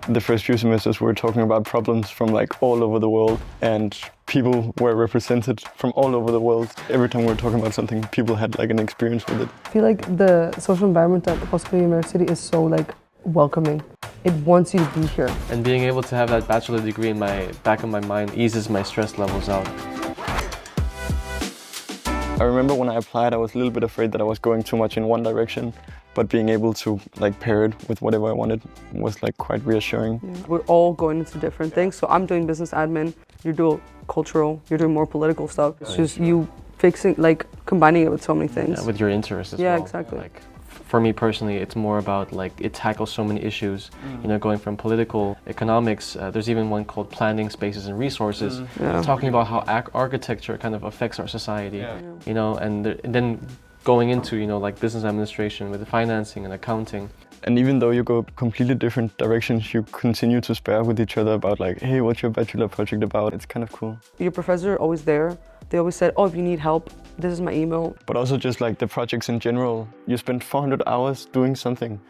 the first few semesters we were talking about problems from like all over the world, and people were represented from all over the world. Every time we were talking about something, people had like an experience with it. I feel like the social environment at Possibility University is so like welcoming. It wants you to be here. And being able to have that bachelor degree in my back of my mind eases my stress levels out. I remember when I applied, I was a little bit afraid that I was going too much in one direction, but being able to like pair it with whatever I wanted was like quite reassuring. Yeah. We're all going into different things. So I'm doing business admin, you're doing cultural, you're doing more political stuff. It's just you fixing, like combining it with so many things. Yeah, with your interests as well. Yeah, exactly. Like, for me personally, it's more about like it tackles so many issues, you know, going from political, economics, there's even one called planning, spaces and resources, talking about how architecture kind of affects our society, you know, and then going into, you know, like business administration with the financing and accounting. And even though you go completely different directions, you continue to spar with each other about like, hey, what's your bachelor project about? It's kind of cool. Your professors are always there. They always said, oh, if you need help, this is my email. But also just like the projects in general, you spend 400 hours doing something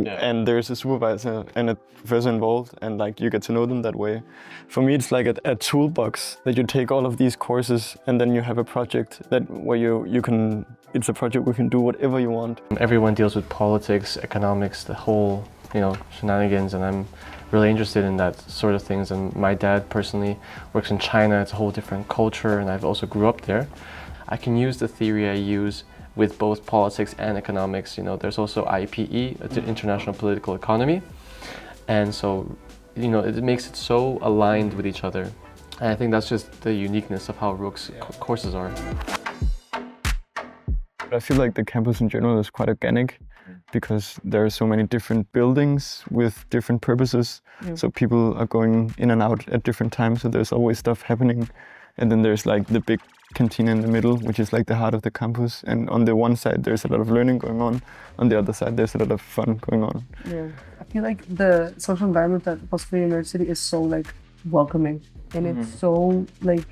and there's a supervisor and a professor involved, and like you get to know them that way. For me, it's like a toolbox that you take all of these courses and then you have a project that where you can, it's a project where you can do whatever you want. Everyone deals with politics, economics, the whole, you know, shenanigans, and I'm really interested in that sort of things. And my dad personally works in China. It's a whole different culture, and I've also grew up there. I can use the theory I use with both politics and economics. You know, there's also IPE, International Political Economy, and so, you know, it makes it so aligned with each other. And I think that's just the uniqueness of how RUC's courses are. I feel like the campus in general is quite organic because there are so many different buildings with different purposes. So people are going in and out at different times, so there's always stuff happening. And then there's like the big cantina in the middle, which is like the heart of the campus. And on the one side, there's a lot of learning going on the other side, there's a lot of fun going on. Yeah. I feel like the social environment at Possibility University is so like welcoming, and it's so like,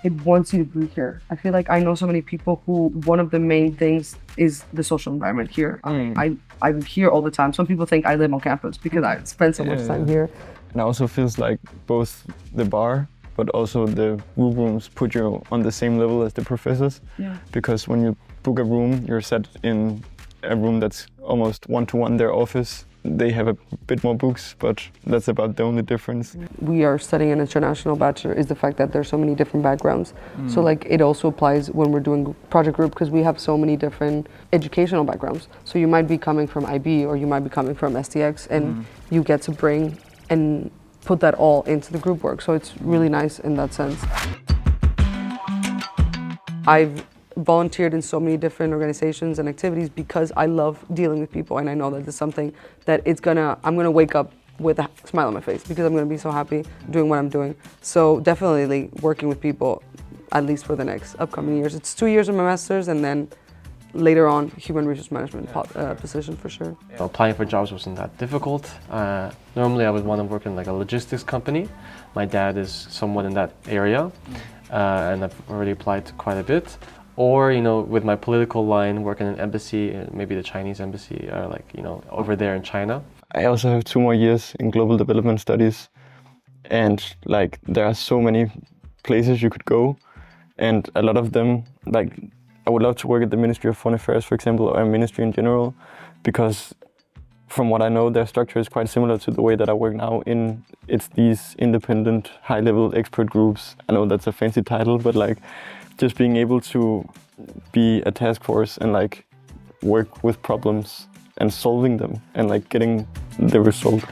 it wants you to be here. I feel like I know so many people who one of the main things is the social environment here. I'm here all the time. Some people think I live on campus because I spend so much time here. And it also feels like both the bar but also the rooms put you on the same level as the professors. Because when you book a room, you're set in a room that's almost one-to-one their office. They have a bit more books, but that's about the only difference. We are studying an international bachelor is the fact that there's so many different backgrounds. So like it also applies when we're doing project group because we have so many different educational backgrounds. So you might be coming from IB or you might be coming from STX, and you get to bring and put that all into the group work. So it's really nice in that sense. I've volunteered in so many different organizations and activities because I love dealing with people, and I know that it's something that I'm gonna wake up with a smile on my face because I'm gonna be so happy doing what I'm doing. So definitely working with people, at least for the next upcoming years. It's 2 years of my master's, and then later on, human resource management position for sure. Applying for jobs wasn't that difficult. Normally I would want to work in like a logistics company. My dad is somewhat in that area, and I've already applied to quite a bit. Or, you know, with my political line, work in an embassy, maybe the Chinese embassy, or like, you know, over there in China. I also have 2 more years in global development studies, and like there are so many places you could go, and a lot of them, like I would love to work at the Ministry of Foreign Affairs, for example, or a ministry in general, because from what I know, their structure is quite similar to the way that I work now. It's these independent, high-level expert groups. I know that's a fancy title, but like just being able to be a task force and like work with problems and solving them and like getting the result.